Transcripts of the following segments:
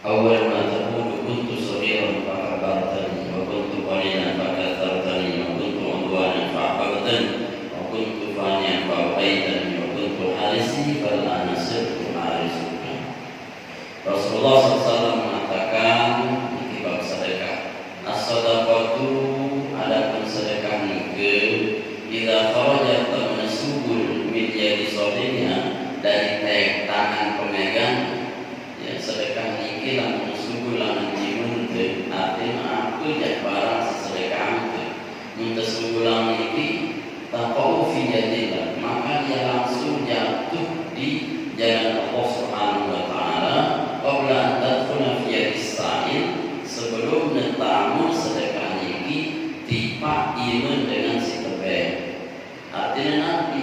أول ما تقول كنت صغيرا فكبرتني وكنت قليلا فكثرتني وكنت عدوانا فعقرتني وكنت فانيا فأبقيتني وكنت حارسي فالآن صرت حارسك. Rasulullah SAW mengatakan di bab sedekah, as-sadaqatu adapun sedekah nike idza kharajat manasubul min yadi sahibiha dari tangan pemegang, ya sedekah nike lan manasubul lan jimun te artinya aku ya barang sedekah nike manasubul lan niki taqau fi yadillah, maka dia langsung jatuh di jalan Allah Subhanahu wa taala qabla tadkhula fi yadis sa'il, sebelum netamu sedekah niki tipa iman dengan si tebeh. Artinya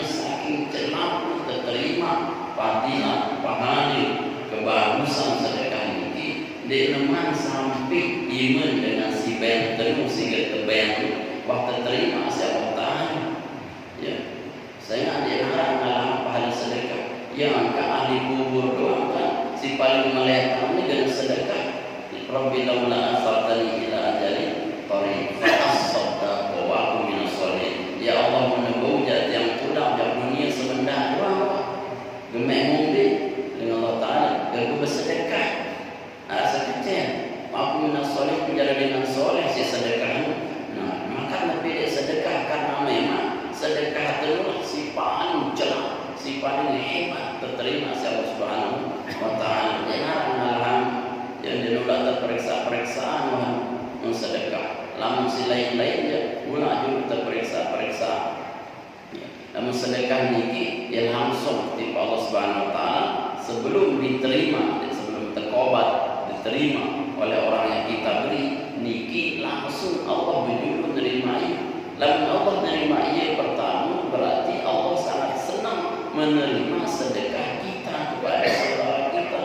saking celam terterima fadilah pahala kebagusan sedekah niki dineman sampai iman dengan si benten si tebeh waktu terima siapa tahu. Ya, saya ada harap pahala sedekah yang angka ahli kubur doang kan si paling melihat kami dengan sedekah. Rabbi laula asartani ila ajalin qarib fa asaddaqu wa aku minas sholihin. Ya Allah, menunggu jat yang pulang dari dunia sebentar doang gemek ngombe dengan Allah Ta'ala dan bersedekah sekecil aku minas sholihin, menjadi dengan soleh si sedekah. Nah, maka lebih sedekah karena memang sedekah itulah si paling celah, si paling hebat terterima si Allah Subhanahu wa Ta'ala. Jangan yang dinolak terperiksa-periksaan sedekah. Lamun si lain-lainnya guna juga terperiksa-periksaan. Namun sedekah niki yang langsung tipe Allah Subhanahu wa Ta'ala sebelum diterima, sebelum terkobat diterima oleh orang yang kita beri niki langsung Allah berjuru menerimai. Lamun Allah menerimai pertama berarti Allah sangat senang menerima sedekah kita kepada saudara kita.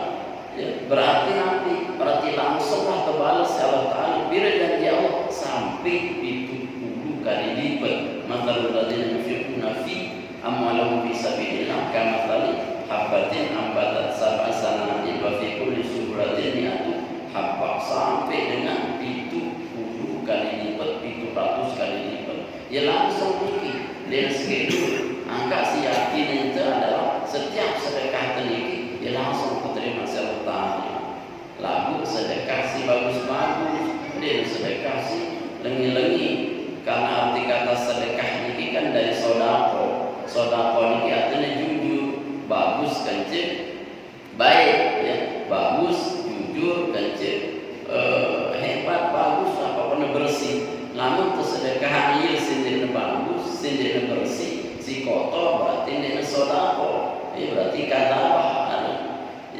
Ya, berarti langsunglah kebalas Allah Ta'ala bila janji Allah sampai 70 kali lipat. Mathalul ladzina yunfiquna fi amwalihim fi sabilillah kamathali habbatin ambatat sab'a sanabil wa fi kulli suratin mi'atu habbah, sampai dengan 70 kali lipat, 700 kali lipat. Ya langsung niki dan segitu angka si yakin itu adalah setiap sedekah teniki ya langsung terima Allah Ta'ala. Lagu sedekah si bagus-bagus, dia sedekah si lengi-lengi. Karena arti kata sedekah ini kan dari sodako. Sodako ini artinya jujur, bagus, kencing, baik, ya, bagus, jujur, kencing, hebat, bagus, apapun bersih. Namun tersedekah ini sendiri bagus, sendiri bersih, si kotor berarti ini sodako. Ini berarti kata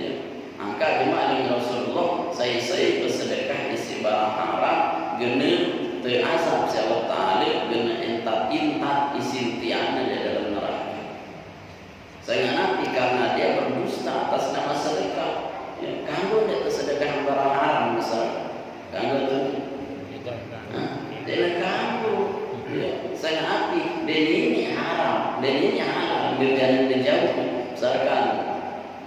ya, angka jemaah dengan Rasulullah saya bersedekah isi barang haram gene terazab si Allah Ta'ala gene intat isi tiana di dalam neraka. Saya nanti karena dia berdusta atas nama sedekah. Ya, kamu dia tersedekah barang haram misalnya, kamu tu, dia kamu. Ya, saya nanti dan ini haram, berjalan jauh, misalkan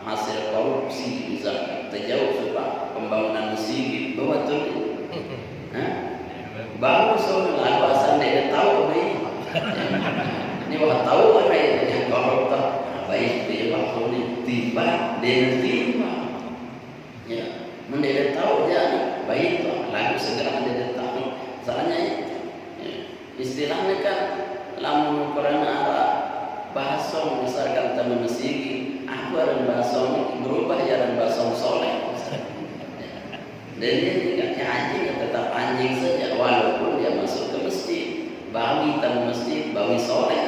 hasil korupsi misalkan terjauh sebab pembangunan masjid betul. Bagus lalu asal dia tahu ini wah tahu apa yang koruptor baik dia waktu ini tiba dia terima ya mendia tahu dia baik lalu segera dia tahu soalnya istilahnya kan lamun Quran Arab bahasa misalkan teman masjid aku ada bahasa berubah ya dan bahasa soleh. Dan dia tidak anjing tetap anjing saja walaupun dia masuk ke masjid. Bawi tamu masjid, bawi soleh.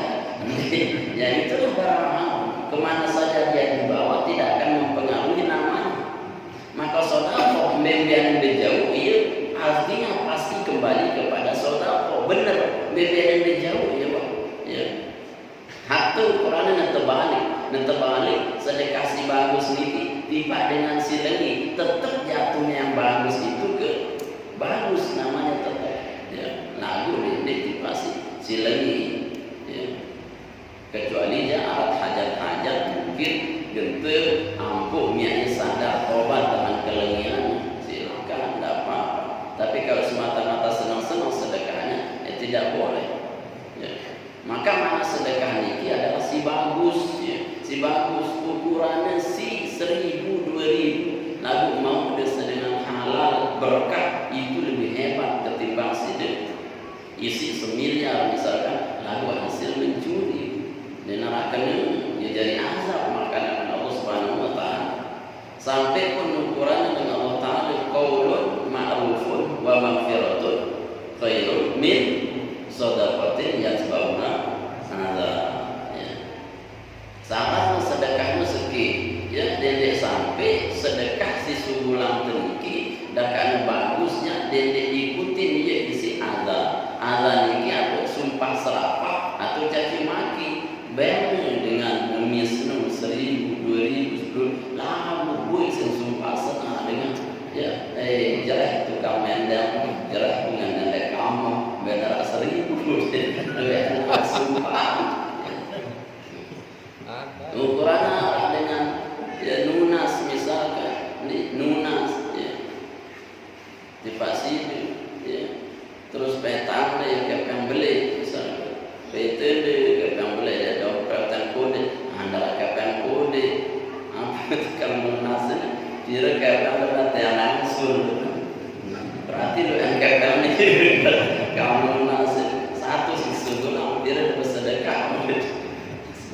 Ya itulah barang kemana saja dia dibawa tidak akan mempengaruhi namanya. Maka saudara membiarkan dia jauh, iya artinya pasti kembali kepada saudara. Benar, membiarkan dia jauh ya Pak. Ya. Hatu Quran terbalik sedekah si bagus ini tiba dengan si lengi tetap jatuhnya yang bagus itu ke bagus namanya tetap ya lagu ini tiba si lengi ya. Kecuali dia alat hajat mungkin genter ampuh mianya sadar tobat dengan kelengi Tapi kalau semata-mata senang-senang sedekahnya, ya tidak boleh. Ya. Maka mana sedekah niki adalah si bagus, ya. Si bagus ukurannya si 1000, 2000. Lalu mau dengan halal berkah itu lebih hebat ketimbang si isi 1 miliar misalkan, lalu hasil mencuri. Dan nerakanya ya jadi azab makanan Allah Subhanahu wa taala. Sampai pun ukurannya dengan Allah taala qaulun ma'rufun wa maghfiratun khairun min shadaqatin yatba'una hadza. Ya. Sahabat sedekahmu seki, ya dendek sampai sedekah si subulang teniki dah kana bagusnya dendek ikutin ya isi azab. Azab niki apa sumpah serapah atau caci maki. Beda dengan memisnu 1000, 2000, 10 lama buat sumpah senang dengan ya jarah tukang mendang, jarah dengan nanda kamu benar 1000 benar sumpah. Ukurannya dengan ya, nunas misalkan, nunas ya. Dipasi ya. Terus petang deh yang beli misalkan. PT deh yang beli ada operatan kode, anda kapan kode. Apa kalau nunas kira kapan berarti langsung. Berarti lo yang kapan ni kamu nunas satu sisulah hampir bersedekah.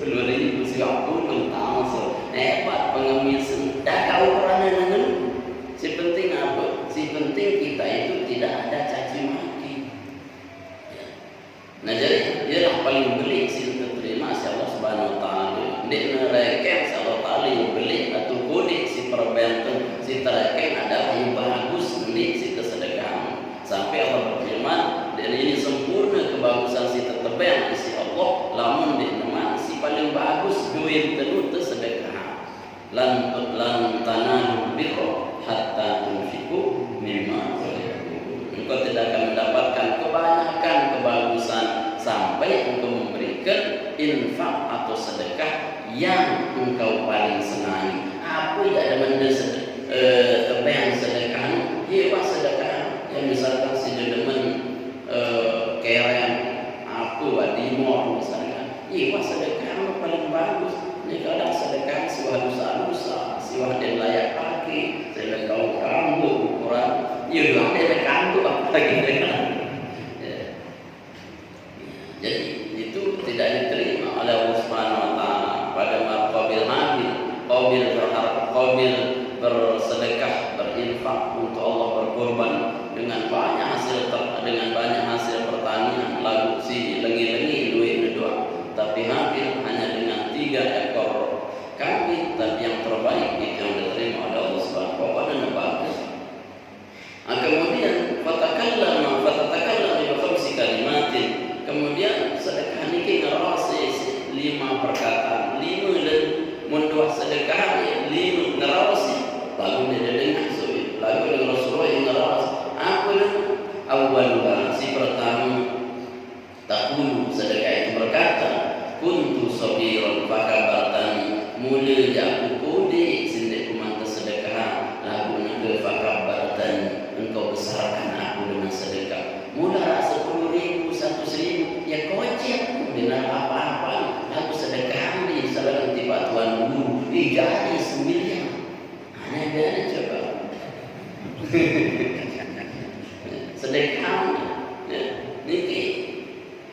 10.000 siapapun tentang hebat pengemis dah kau pernah dengan si penting apa? Si penting kita itu tidak ada caci maki. Ya. Nah jadi dia yang paling beli si terima si Allah Subhanahu wa taala. Dia nereken si Allah taala yang beli atau kode si perbankan si tereken adalah yang bagus beli si kesedekahan. Sampai Allah berfirman dan ini sempurna kebagusan si tertebang isi Allah lamun di paling bagus duit tenut sedekah lan tanalu birra hatta tunfiqu mimma tuhibbun. Engkau tidak akan mendapatkan kebanyakan kebagusan sampai engkau memberikan infak atau sedekah yang engkau paling senangi. Apa yang ada mendes tebang sedekah? Iya sedekah yang misalkan si demen keren apa wadimor misalkan. Iya sedekah paling bagus. Ini kadang sedekah siwa dosa-dosa, siwa dan layak pakai, saya kau kamu ukuran, iya dong dia kantu apa lagi dengan. Ya. Jadi itu tidak diterima oleh Allah Subhanahu wa taala pada Qabil Habil. Qabil berharap, Qabil bersedekah, berinfak untuk Allah, berkorban dengan banyak hasil pertanian, lalu si lengi-lengi duit dua. Tapi Habil hanya dengan 3 ekor kambing, tapi yang terbaik itu yang diterima oleh Allah Subhanahu wa taala. Kemudian fatakallama bi khamsi kalimatin. Kemudian sedekah niki ngerasi 5 perkataan, 5 dan munduh sedekah 5 ngerasi. Lalu dia dengar lalu dengan Rasulullah yang ngerasi. Apa awalnya si pertama takunu sedekah itu berkata kuntu sabiran fakabartani mula aku kode sindek kumanta sedekah lagu naga fakabartani engkau besarkan aku dengan sedekah mula 10.000 1.000 ya kocek dengan apa-apa lagu sedekah di salah tiba tuan guru jadi 9 hanya dia coba sedekah niki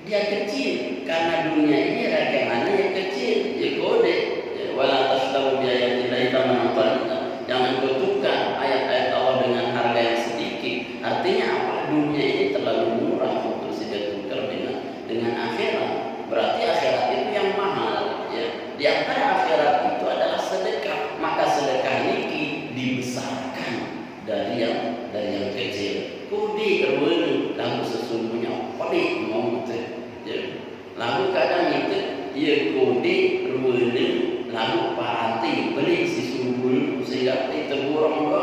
dia kecil karena dunia ini rakamannya yang kecil ya kode ya, wala tasdaru biayati lahi tamanan. Jangan kau tukar ayat-ayat Allah dengan harga yang sedikit. Artinya apa? Dunia ini terlalu murah untuk saya tukar dengan akhirat. Berarti akhirat itu yang mahal ya. Di antara akhirat itu adalah sedekah. Maka sedekah niki dibesarkan dari yang kecil. Kode terwenu lalu sesungguhnya kode mau lalu kadang itu ia kode ruwele lalu parati beli si sumbul sehingga itu burung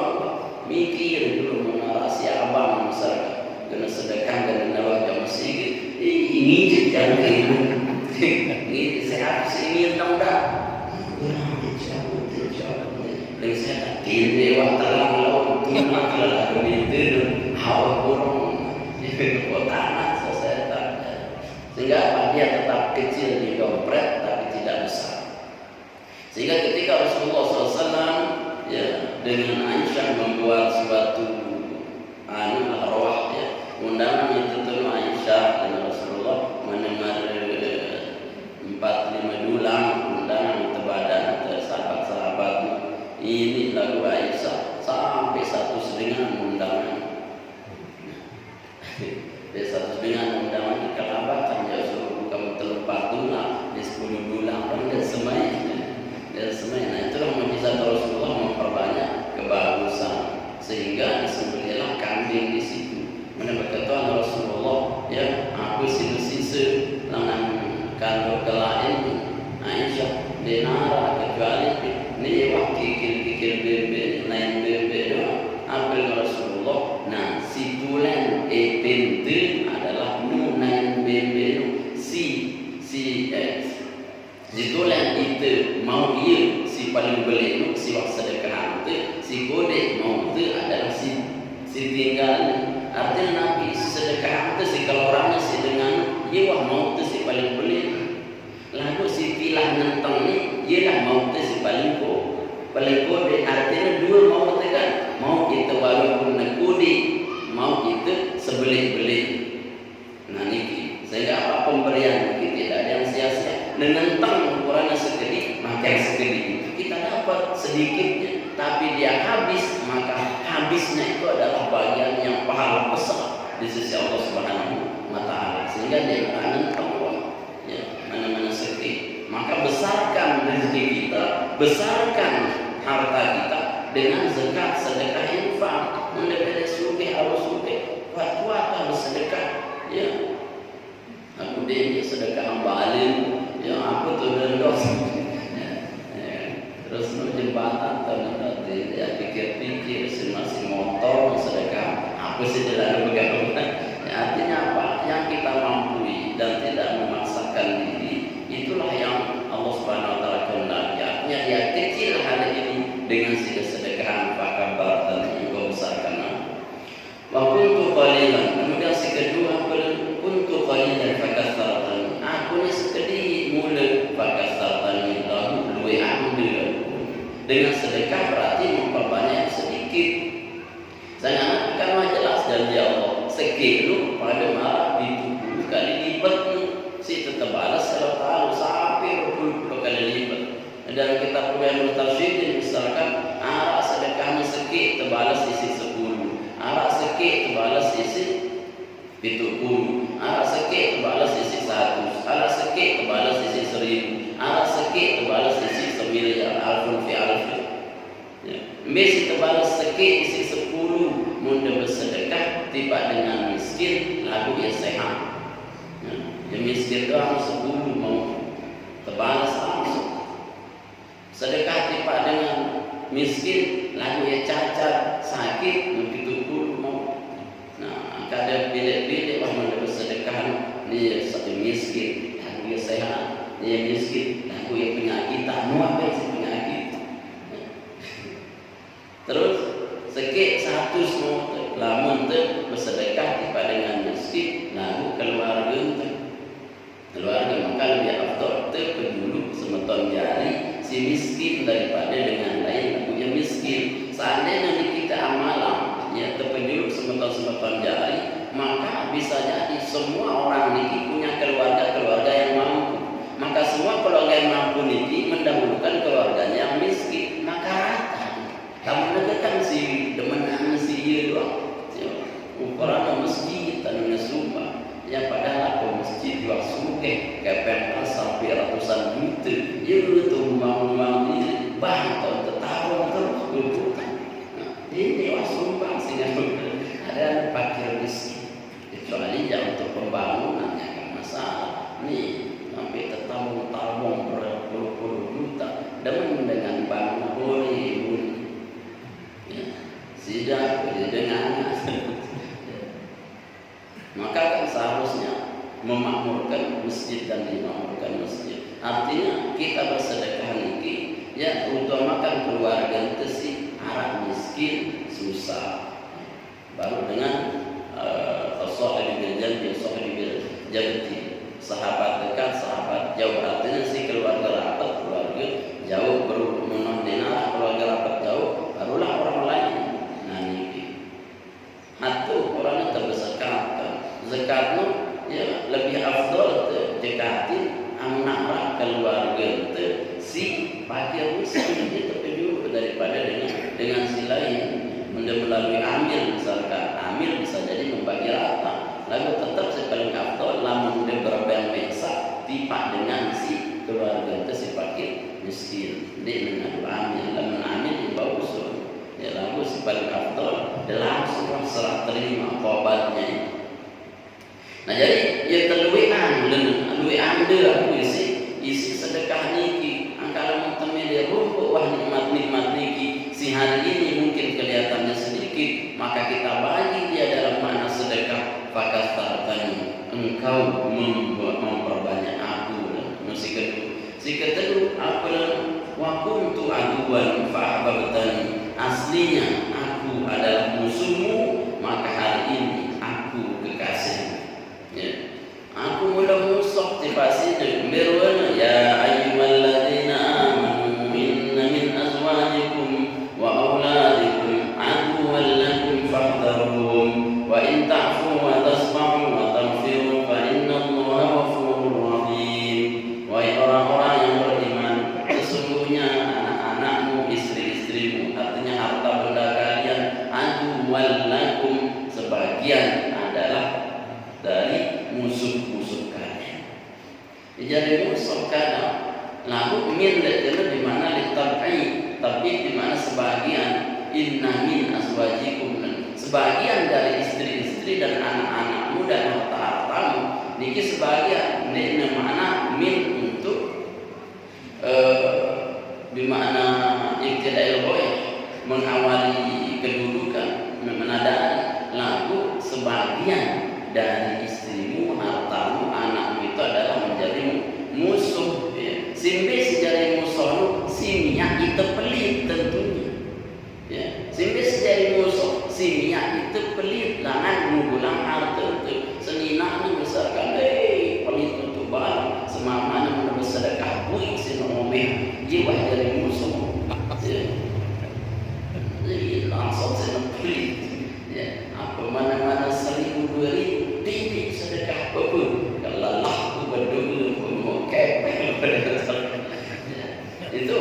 mikir dulu mengarasi abang masyarakat kena sedekah dan nawaga masjid ini jangan ini sehat ini tahu dah dan saya tak kira dewa terang laut tuh masalah begitu hawa burung tanah selesai tak. Sehingga apa? Dia tetap kecil di dompet tapi tidak besar. Sehingga ketika Rasulullah SAW ya dengan Aisyah membuat suatu arwah ya undangan itu tentu Aisyah dan Rasulullah mendengar 4-5 dulang undangan tebadan sahabat-sahabat ini lagu Aisyah sampai 1,5 undangan. Di 1,5 undangan dikatakan ya suruh kamu terlepas dulang di 10 dulang dan semuanya. Nah itulah mukjizat Rasulullah memperbanyak kebagusan sehingga disembelihlah kambing di situ. Mendapat ketuaan Rasulullah ya aku sisa lanang kandung kelain Aisyah denara kecuali ni wah kikir bebe lain bebe doang ambil Rasulullah. Nah si tulen pintu adalah nain bebe si tulen itu mau ia si paling beli si wak sedekah itu si kode mau itu adalah si tinggal. Artinya Nabi si sedekah itu si kalau orangnya si dengan ia wah mau itu si paling beli. Lalu si pilah nentang ni ialah mau itu si paling kode. Artinya dua mau itu kan mau itu walaupun nekudi mau itu sebeli-beli. Nah niki sehingga apa pemberian kita tidak ada yang sia-sia. Menentang ukurannya segede maka yang segede itu kita dapat sedikitnya tapi dia habis maka habisnya itu adalah bagian yang pahala besar di sisi Allah Subhanahu wa Ta'ala. Sehingga dia menentang ya mana-mana segede maka besarkan rezeki kita, besarkan harta kita dengan zakat, sedekah, infak. Mendapat suke harus suke kuat-kuat bersedekah ya. Aku dia sedekah ambalin ya aku tuh berdos terus jembatan tadi ya pikir-pikir masih motor sedekah aku sih tidak ada pegangan ya, artinya apa yang kita mampu dan tidak memaksakan diri itulah yang Allah Subhanahu wa Ta'ala kehendaki. Artinya dia kecil hari ini dengan sedekahan fakabar dan juga besarkan wa kuntu qalilan. Kemudian si kedua kuntu qalilan fakasartan aku ni sekedi mula fakasartan lalu luwe ambil dengan sedekah berarti memperbanyak sedikit. Saya kan jelas janji Allah sekilo pada marah itu kali lipat si tetap balas kalau tahu sampai 20 kali lipat. Dan kita punya tafsir misalkan arah sedekahnya sekit terbalas isi 10, arah sekit terbalas isi 70, arah sekit terbalas isi 100, arah sekit terbalas isi 1000, arah sekit terbalas isi 1 alfun fi alfun. Ya. Mesti terbalas sekit isi 10 munda bersedekah tiba dengan miskin lalu ia sehat. Ya miskin doang 10 mau terbalas langsung. Sedekah tiba dengan miskin lalu ia cacat sakit begitu pun mau. Nah kadang pilih-pilih munda bersedekah dia satu miskin lalu ia sehat, dia miskin lalu ia penyakit apa sih penyakit. Terus sekit 100 mau lamun tu bersedekah tiba dengan miskin lalu keluarga maka lebih afdal tu penduduk semeton jari si miskin daripada dengan lain lalu yang miskin. Seandainya kita amalan ya terpenduduk semeton jari maka bisa jadi semua orang ini punya keluarga yang mampu. Maka semua keluarga yang mampu ini mendahulukan keluarganya yang miskin. Maka rata kamu negatan si demenan si iya doang ukuran masjid tanahnya sumpah yang padahal aku masjid jual suke kepentas sampai ratusan juta ya itu rumah-rumah ini bahkan tertawa terus berputar. Ini wah sumpah sehingga ada parkir miskin kecuali yang untuk pembangunannya kan masalah nih sampai tertabung-tabung berpuluh-puluh juta dengan bangunan boleh tidak dengan maka kan seharusnya memakmurkan masjid dan dimakmurkan masjid. Artinya kita bersedekah ini ya utamakan keluarga itu sih arah miskin susah baru dengan tasawuf zakat nu ya lebih afdol dekati anak keluarga si fakir miskin itu dulu daripada dengan si lain. Melalui amil, misalkan amil bisa jadi membagi rata, lalu tetap si paling afdol lamun dia berapa meksa tipak dengan si keluarga itu si fakir miskin dia dengan amil, lamun amil di bawah usul ya, lalu si paling afdol dia langsung serah terima kobatnya. Nah jadi ya terluian dia aku isi sedekah niki angkala mutamil rumput wah nikmat niki si hari ini mungkin kelihatannya sedikit, maka kita bagi dia dalam makna sedekah. Fakastartani, engkau memperbanyak aku. Si kedua aku wa kuntu aduwan fa'ababtani, aslinya aku adalah musuhmu, maka hari ini aku kekasih. Ya. Aku mula musuh tipasinya berwana ya ayyuhalladzina amanu inna min azwajikum wa auladikum aduwwan lakum fahdharuhum wa in ta'fu wa tasfahu wa taghfiru fa innallaha ghafurur rahim. Wahai orang-orang yang beriman, sesungguhnya anak-anakmu, istri-istrimu, artinya harta benda kalian, aduwwan lakum, sebagian adalah dari musuh-musuh kalian. Jadi musuh kalian lalu min di mana ditabai, tapi di mana sebagian inna min azwajikum, sebagian dari istri-istri dan anak-anakmu dan harta-hartamu niki sebagian ini mana min untuk bimana ibtida'il ghaib, mengawali kedudukan, menadai lalu sebagian dari istrimu, hartamu, anakmu itu adalah menjadi musuh. Ya. Simbe sejari musuh, simnya itu pelit tentunya. Ya. Simbe sejari musuh, simnya itu pelit. Langan mengulang harta itu. Senina ini misalkan, pelit untuk barang. Semamana menurut sedekah buik sinomomeh, jiwa dari musuh. Ya. Jadi langsung senang pelit. Ya. Apa mana-mana 1.000, 2.000 tinggi sedekah apa kalau aku berdua mau kepel itu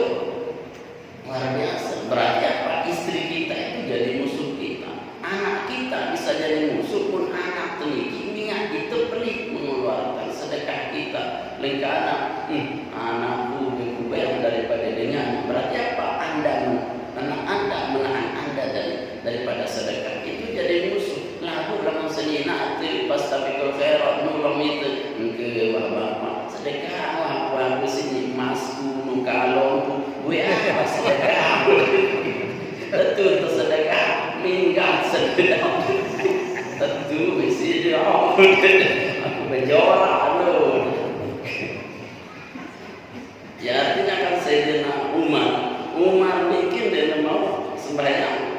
luar biasa. Berarti apa? Istri kita itu jadi musuh kita, anak kita bisa jadi musuh pun anak teniki niat itu pelit mengeluarkan sedekah kita lengkana anakku berubah daripada dengan. Berarti apa? Anda menahan anda daripada sedekah itu jadi musuh. Lalu dalam senina itu pas tabikul khairat nulung itu ke bapak sedekah aku sini masku nu kalong gue apa sedekah tentu sedekah minggat sedekah tentu mesti dia aku berjorak lo ya. Artinya kan Sayyidina Umar bikin dia mau sembahyang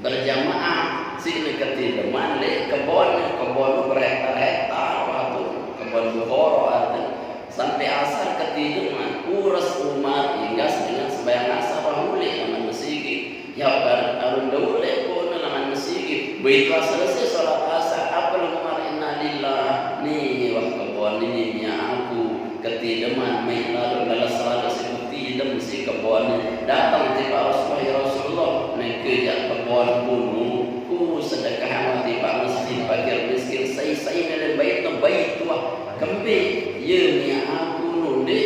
berjamaah sini ketidaman le kebon berhektar-hektar atau kebon buhoro sampai asar ketidaman urus Umar hingga dengan sembahyang asar rahuli dengan masjid ya arun dahulu pun dengan masjid begitu selesai sholat asar apa Umar innalillah nih wah kebon ini aku ketidaman lalu dalam salat seperti dan mesti kebon datang tiba Rasulullah nek kerja kebon bunuh sedekah mati pak masjid fakir miskin saya dalam bait tua kembe ye ni aku nunde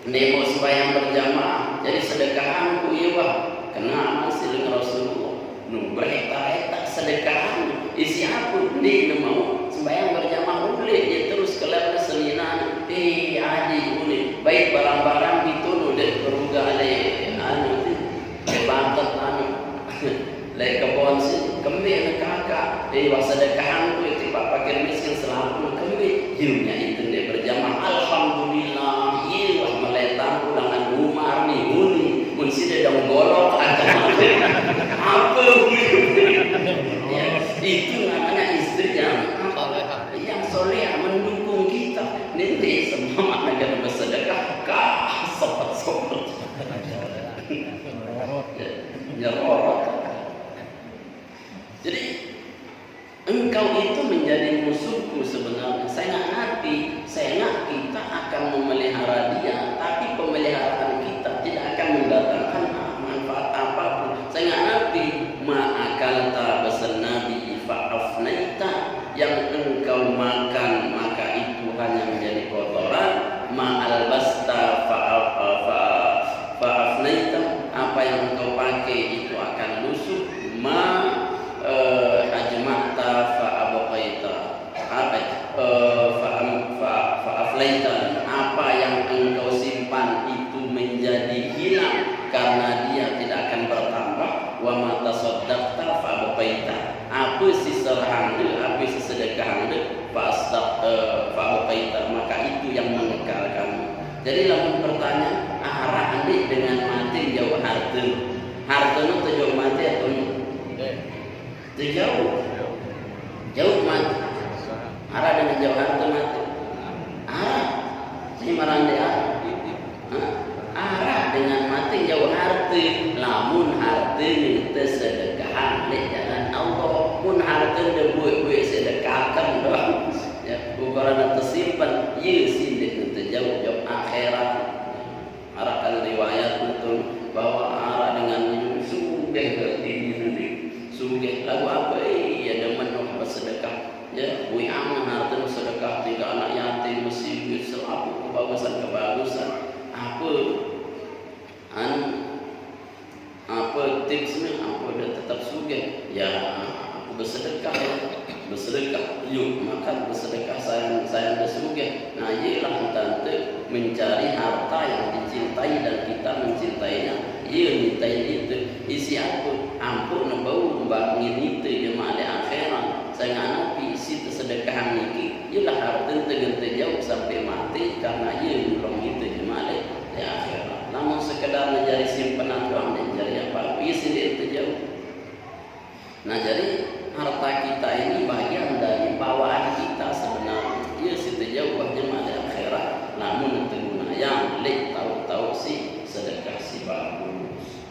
nemo sembahyang berjamaah jadi sedekahanku ye wah kena masih dengan Rasulullah nu berhektar-hektar sedekahan isi aku ni mau sembahyang berjamaah boleh dia terus kelar selinan adi uni baik barang-barang itu nunde beruga ale anu kebantet anu lai kebon si kembe kakak sedekahan tu itu pak fakir miskin selalu kembe yunya itu dia berjamaah alhamdulillah ye wah meletang ulangan Umar ni uni mun si dia dong golok ada apa ya, itu namanya istri yang soleh mendukung kita nanti semua negara bersedekah kah sobat-sobat nyerorot. Jadi engkau itu menjadi musuhku sebenarnya. Saya nggak ngerti, saya nggak kita akan memelihara dia, tapi pemeliharaan kita tidak akan mendatangkan manfaat apapun. Saya nggak ngerti. Ma'akalta basan Nabi fa'afnaita, yang engkau makan maka itu hanya menjadi kotoran. Ma'albasta fa'afnaita, apa yang engkau pakai itu akan lusuh. Ajma'ta fa'abqaita, fa'aflaita, apa yang engkau simpan itu menjadi hilang karena dia tidak akan bertambah. Wa ma tasaddaqta fa'abqaita, apa sisa hande, apa sisa sedekah hande, fa'abqaita, maka itu yang mengekalkan. Jadi lamun bertanya arah ande dengan mati jauh harta. Harta nu tujuh mati atau jauh mati. Arah dengan jauh harta mati. Arah ini marang dia. Arah dengan mati jauh harta. Lamun harta ni tersedekah di jalan Allah. Mun harta ni buat sedekahkan doang. Ya, ukuran tersimpan. Ye sindik terjauh akhirat. Arah kan riwayat betul bahwa arah dengan sugih ke ini sugih lagu apa ya demen bersedekah ya bui aman harta sedekah tiga anak yatim mesti selalu kebagusan apa tipsnya apa dia tetap sugih ya aku bersedekah yuk maka bersedekah sayang bersugih. Nah ialah tante mencari harta yang dicintai dan kita mencintainya. Ia mintai itu isi aku ampun bau bangin itu jemaah di akhirat. Saya nganapi isi sedekah niki ialah harta tegente jauh sampai mati karena ia belum itu jemaah di akhirat. Namun sekedar menjadi simpanan doang dan jari apa isi itu jauh. Nah jadi harta kita ini bagian dari bawaan kita sebenarnya. Ia situ jauh jemaah di akhirat. Namun itu guna yang lek tahu si sedekah si bagus.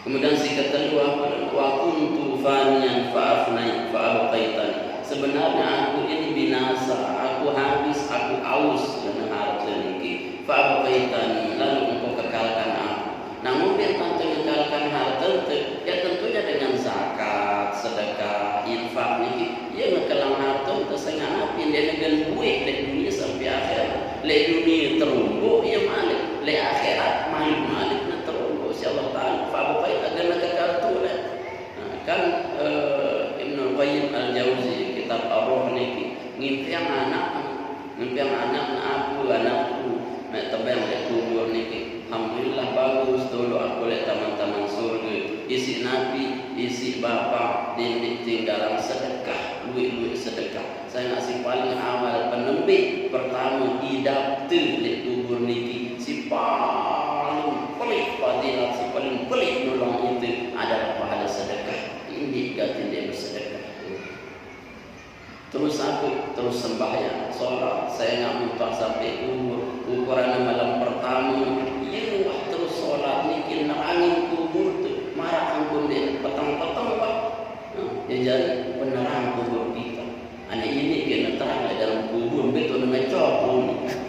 Kemudian si kedua wa kuntu faniyan fa'abqaitani. Sebenarnya aku ini binasa, aku habis, aku aus dengan harta ini. Fa'abqaitani, lalu engkau kekalkan aku. Namun dia tentu kekalkan harta ya tentunya dengan zakat, sedekah, infak ini. Ia ngekelang harta untuk senganapin dia dengan buih dari dunia sampai akhirat. Le dunia terunggu ia malik, le akhirat malik na terunggu. Insyaallah taala fa'abqaita agana kekal tu kan Ibnu Qayyim Al-Jauzi kitab Ar-Ruh niki ngimpiang anak anakku mek tebang dek kubur niki. Alhamdulillah bagus dulu aku lihat teman-teman surga isi nabi isi bapak didik tinggalan sedekah duit sedekah. Saya ngasih paling awal penembik pertama idap tu di kubur niki si paling pelik fadilat si paling pelik nolong itu adalah pahala sedekah. Ini ganti dia bersedekah. Terus aku terus sembahyang sholat. Saya nggak muntah sampai umur ukuran malam pertama. Iya wah terus sholat niki nerangin kubur tu marah ampun dia petang-petang pak. Ya jadi penerang kubur kita. Ane ini kena terang dalam kubur betul ngecok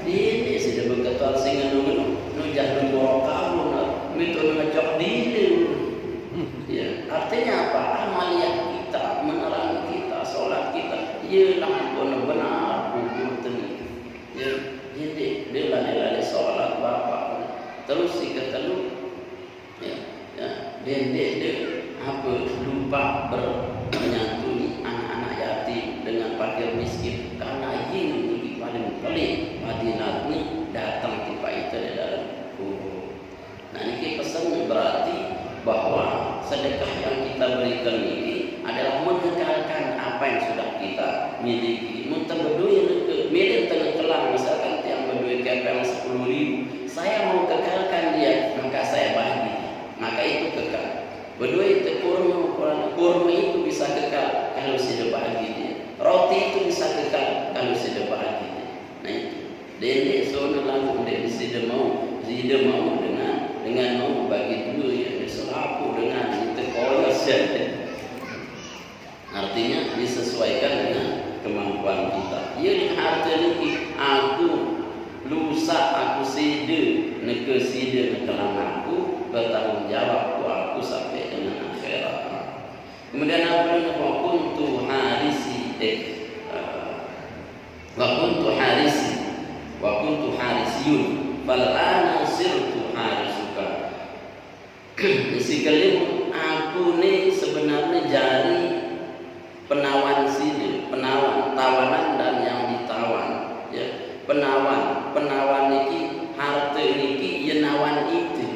ini sudah berketual singa nujah nunggu kamu betul ngecok diri. Ya artinya apa? Amaliyah kita menerang kita sholat kita ialah benar kubur ini. Ya jadi dia sholat bapak terus si ketelu dia apa lupa menyantuni anak-anak yatim dengan fakir miskin karena ini paling pelik Madinah ini datang tiba itu di dalam kubur. Nah ini pesan berarti bahwa sedekah yang kita berikan ini adalah mengekalkan apa yang sudah kita miliki. Muntah berduit milik tengah kelang misalkan yang berduit KPM 10.000 saya mau kekalkan dia maka saya bagi maka itu kekal. Berduit kurma itu bisa kekal kalau sudah bagi dia. Roti itu bisa kekal kalau sudah bagi dia. Nah itu dia soalnya langsung dia tidak mau dengan mau bagi dulu ya selaku dengan itu kolos ya. Artinya disesuaikan dengan kemampuan kita. Ia harta ni aku lusa aku sida neke sida nekelang aku bertanggung jawab aku sampai dengan akhirat. Kemudian apa yang kuntu harisi wa kuntu harisiyun fal ana sirtu harisuka. Isi kelim aku ni sebenarnya jari penawan sini, penawan, tawanan dan yang ditawan, ya. Penawan niki harta niki ya nawan itu.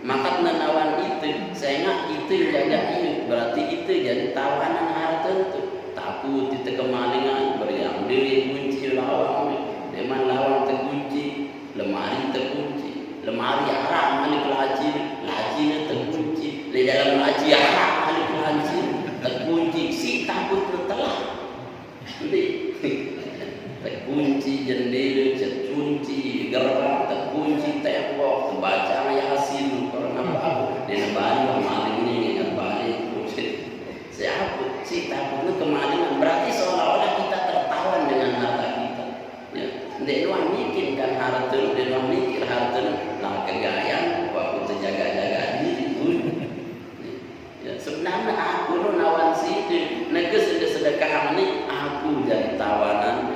Maka nawan itu, saya ingat itu jaga itu, berarti itu jadi tawanan harta itu. Takut kita kemalingan, beriang diri kunci lawang, deman lawang terkunci, lemari terkunci, lemari haram malik laci terkunci, di dalam laci haram malik laci terkunci, si takut telah, terkunci jendela, terkunci gerbang, terkunci tembok, terbaca Yasin, karena apa? Di nebali maling ini ingat balik, siapa si takutnya kemalingan, berarti seolah-olah kita tertawan dengan harta kita. Ya, dia mikir kan harta, dia mikir harta, lah kegayaan, waktu terjaga-jaga diri pun. Ya, sebenarnya aku lo nawan sini, nege sedekah ini aku jadi tawanan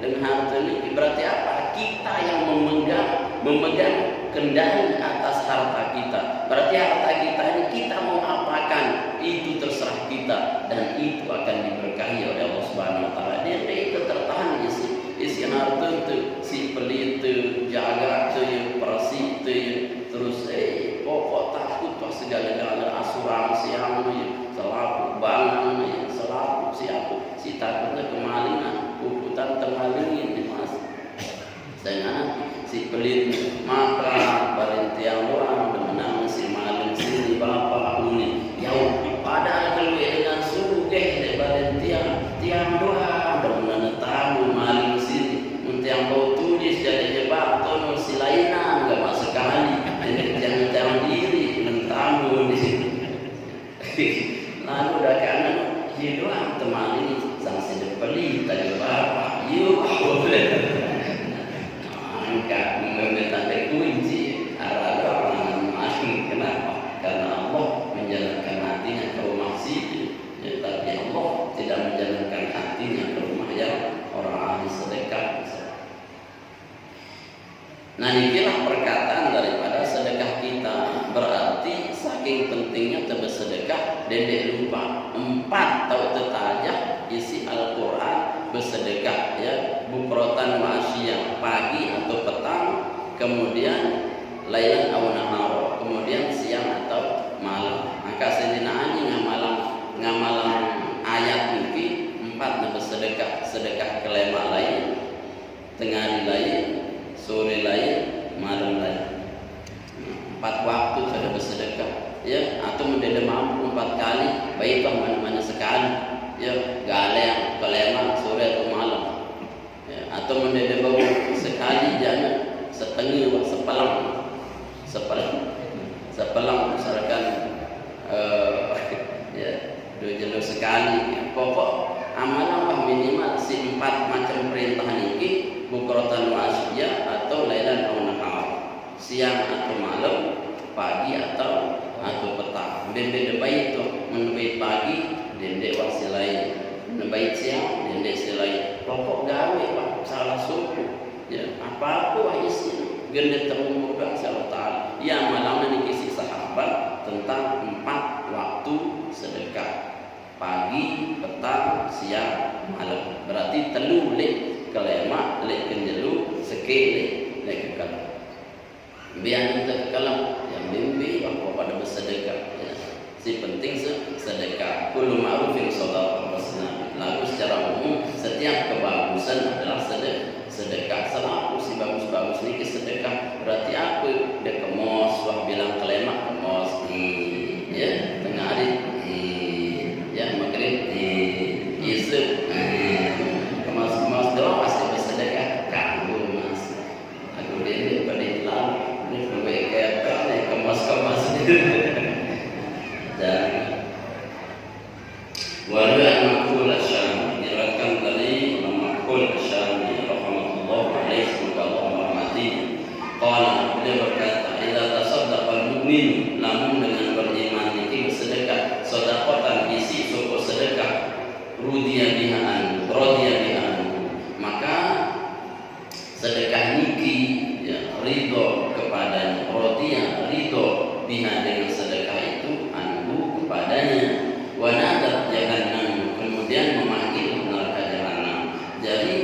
dengan harta ini. Berarti apa? Kita yang memegang kendali atas harta kita. Berarti harta kita ini kita mau apakan, itu terserah kita dan itu akan diberkahi oleh Allah Subhanahu Wa Taala. Dia itu tertahan isi harta itu, si pelit itu, jaga itu, persi itu, terus pokok takut pas segala-galanya asuransi yang selaku bangun selaku siapa si takutnya kemalingan, uputan termalingin mas. Dengan si pelit maka barentiang doang menang si maling sini bapak uni jauh padahal kalau dengan sugih de barentiang tiang doang menang tamu maling sini muntiang bau tulis jadi jebak tono si lainan enggak masuk sekali jangan diri mentamu di sini. Lalu dah kanan hidup teman ini sang si pelit tadi bapak yuk angkat meminta kunci arah orang masing. Kenapa? Karena Allah menjalankan hatinya ke rumah situ, ya, tapi Allah tidak menjalankan hatinya ke rumah yang orang ahli sedekah. Nah, inilah perkataan daripada sedekah kita. Berarti saking pentingnya bersedekah, dedek lupa 4 tahu tetajah isi Al-Quran bersedekah, ya, bukrotan masyiyah pagi atau petang, kemudian lailan aw nahar, kemudian siang atau malam. Maka sedina anjing ngamalan ayat niki 4 na bersedekah, sedekah kelema lain, tengah lain, sore lain, malam lain. 4 waktu sudah bersedekah, ya, atau mendadak mampu 4 kali, baik mana sekali, ya, galeng kelema sore atau malam, ya, atau mendadak bau sekali jangan setengah sepelang misalkan ya 2 jalur sekali, ya. Pokok amalan minimal si 4 macam perintah niki bukrotan wasyiyah atau lailan aw nahar, siang atau malam, pagi atau petang. Dende baik itu menebait pagi, dende wasi lain, menebait siang, dende lain. Pokok gawe pak salah suku, ya, apa isi gende terumur salah taala. Ya malam ini kisah sahabat tentang 4 waktu sedekah, pagi, petang, siang, malam. Berarti telu lek kelema, lek kenjelu, sekele lek kekalam. Biar kita kekalam yang mimpi apa pada bersedekah, ya. Si penting sedekah. Kullu ma'rufin shadaqah wasna. Lalu secara umum setiap kebagusan adalah sedekah. Selalu si bagus-bagus ini sedekah. Berarti aku dia kemos, wah bilang kelema kemos, ya, tengah hari, ya maghrib, isuk, kemas doang pasti bersedekah. Kanggo mas, aku dia pada hilang, ini lebih kayak apa? Kemas dan walau radiya biha anhu. Maka sedekah niki ya ridho kepadanya, radiya ridho biha dengan sedekah itu anhu kepadanya. Wa nadat jahannam, kemudian memanggil neraka jahanam. Jadi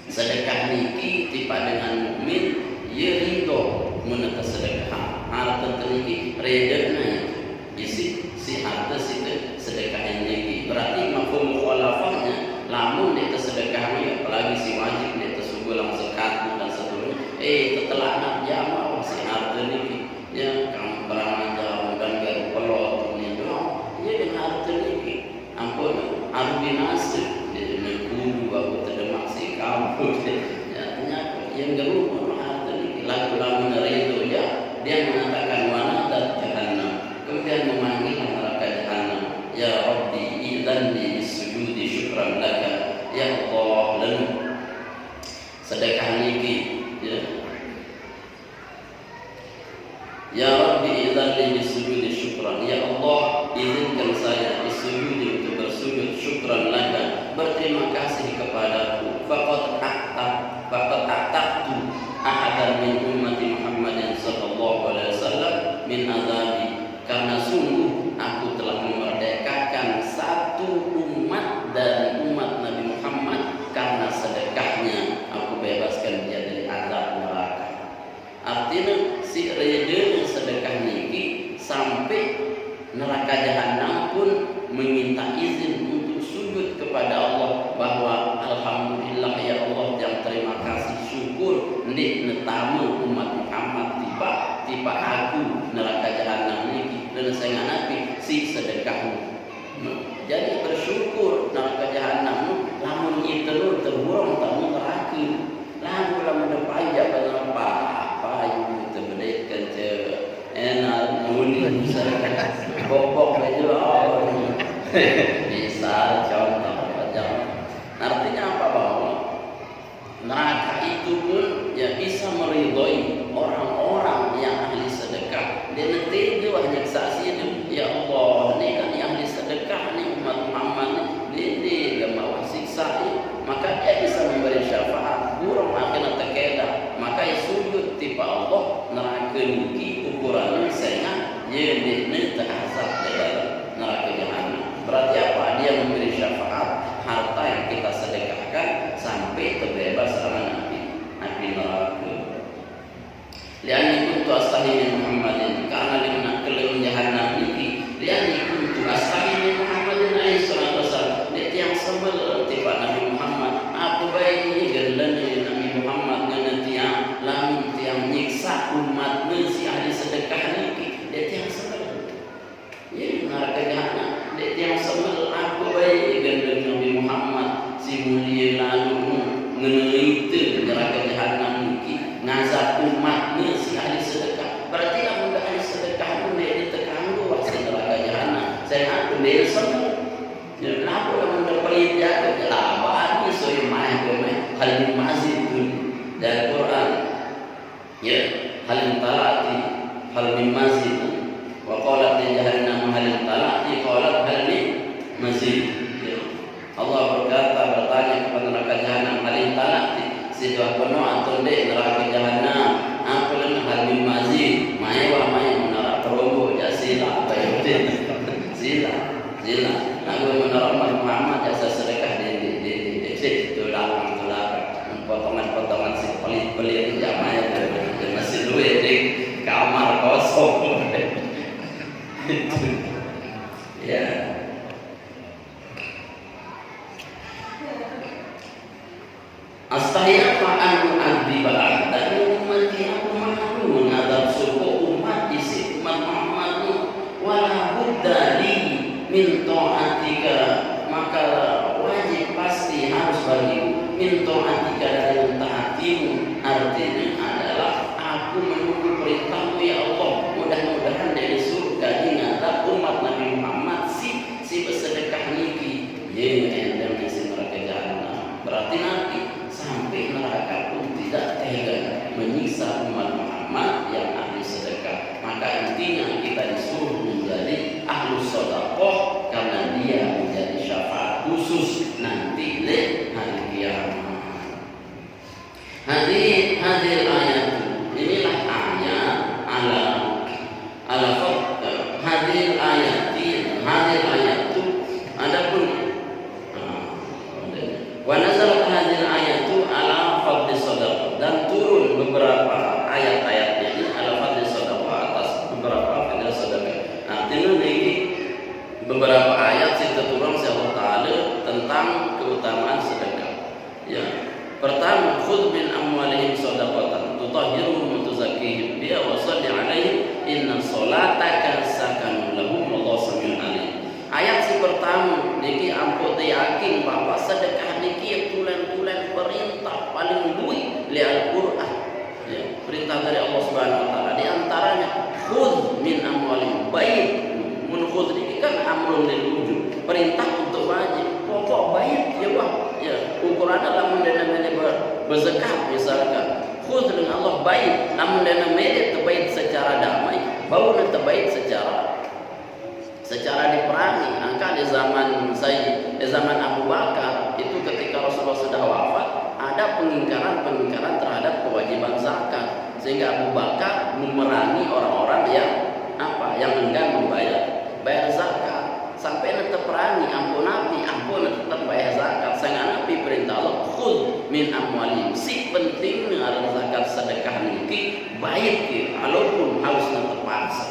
sedekah niki tiba dengan mukmin ye ridho mun sedekah harta niki redana isi si harta situ sedekah niki. Berarti mafhum mukhalafahnya lamun dia sedekah ni apalagi si wajib dia tersugulang zakat dan seterusnya setelah nak jamaah si harta niki ya kam beramaja dan garu pelot ni doang ye dengan harta niki ampun arbi nasib dia kudu aku terdemak si kampus ya ternyata yang garu harta niki lagu-lagu itu ya dia mengatakan mana dan jahannam, kemudian memanggil neraka jahanam. Ya Rabbi idzanni bisujudi syukran laka, ya Allah. Lalu sedekah niki ya Rabbi idzanni bisujudi syukran, ya Allah izinkan saya bisujudi untuk bersujud syukran laka, berterima kasih kepadaku. Faqad a'taqtu ahadan min ummati Muhammadin sallallahu alaihi wasallam min azabi, karena sungguh aku telah memerdekakan satu umat dari umat Nabi Muhammad karena sedekahnya aku bebaskan dia dari azab neraka. Artinya si reda sedekah niki sampai neraka jahanam pun meminta izin untuk sujud kepada Allah bahwa alhamdulillah ya Allah yang terima kasih syukur nek netamu umat Muhammad tiba aku neraka jahanam niki dan saya nabi si sedekahmu. Jadi bersyukur neraka jahanam lamun itu terburung tamu neraka lamun depan jabat apa you terbedek ke enak muni bobok aja bisa contoh aja. Artinya apa bahwa neraka itu pun ya bisa meridhoi orang-orang yang ahli sedekah. Dia nanti dia hanya saksi itu ya Allah ni kan yang ahli sedekah ni umat Muhammad ni dia gamau siksa ni, maka dia bisa memberi syafaat burung akhirnya terkedah, maka ya sujud tiba Allah neraka niki ukurannya sehingga dia ni terazab dalam neraka jahanam. Berarti apa? Dia memberi syafaat harta yang kita sedekahkan sampai terbebas dari api neraka. Liani kuntu astahi min Muhammadin, karena lima kelem jahanam niki liani kuntu astahi min Muhammadin alaihi salatu wasallam. Dia tiang sembel tiba Nabi Muhammad apa baik gelan Nabi Muhammad dengan tiang lamun tiang nyiksa umat si ahli sedekah niki dia tiang sembel ya neraka jahanam. Dia tiang sembel apa baik gelan Nabi Muhammad si mulia lalu ngenei itu neraka jahanam niki ngazab umatnya si ahli sedekah. Berarti lamun ahli sedekah pun dia ditekan lu si neraka jahanam. Saya aku dia semua. Jadi apa lamun dapat jaga jelaban so yang main hal mazid tu dari Quran. Ya, hal talati hal mazid. Wa qalat jahannam hal talati qalat hal mazid. Allah berkata bertanya kepada neraka jahanam hal talati situa penuh atau dek neraka jahanam apa lena hal mazid maya menara perobo jasila apa itu zila aku menara Muhammad jasa sedekah di tulang potongan si pelit jamanya dan masih duit di kamar kosong ya. Astahiyah fa'an mu'adzibah dan ummati aku malu mengadab suku umat isi umat Muhammad wala budda li min ta'atika, maka wajib pasti harus bagiku min ta'atika dari taatimu. Artinya adalah aku menunggu perintahmu ya Allah. Mudah-mudahan dari surga ingatlah umat Nabi Muhammad si bersedekah niki ye endang isi neraka jahanam. Berarti nanti sampai neraka pun tidak tega menyiksa umat Muhammad yang ahli sedekah. Maka intinya kita disuruh menjadi ahlu sedekah karena dia menjadi syafaat khusus nanti le hari kiamat. Hadir ayat inilah ayat ala hadir ayat itu adapun wa nazalat hadir ayat itu ala fadli shadaqah, dan turun beberapa ayat-ayatnya ini ala fadli shadaqah, atas beberapa fadli shadaqah. Artinya ini beberapa ayat sing turun Allah Taala tentang keutamaan sedekah. Ya. Pertama, khudh min amwalihim shadaqatan tutahhiruhum wa tuzakkihim biha wa shalli 'alaihim inna sholataka sakanun lahum wallahu samiun 'alim. Ayat si pertama niki ampun yakin bahwa sedekah niki tulen-tulen perintah paling luwih li Al-Qur'an. Ya, perintah dari Allah Subhanahu wa taala di antaranya khudh min amwalihim, baik mun khudh niki kan amrun lil wujub, perintah untuk wajib, pokok baik ya Pak. Ya, ukurannya lamun dana mene berzakat misalkan. Khudh dengan Allah baik, namun dana mene terbaik secara damai, bau terbaik secara diperangi. Angka di zaman Abu Bakar itu ketika Rasulullah sudah wafat, ada pengingkaran terhadap kewajiban zakat, sehingga Abu Bakar memerangi orang-orang yang enggan bayar zakat. Sampai nanti perangi ampun tetap bayar zakat. Sangat Nabi perintah Allah khudh min amwalihim. Si penting dengan zakat sedekah niki baik ya, walaupun harus terpaksa.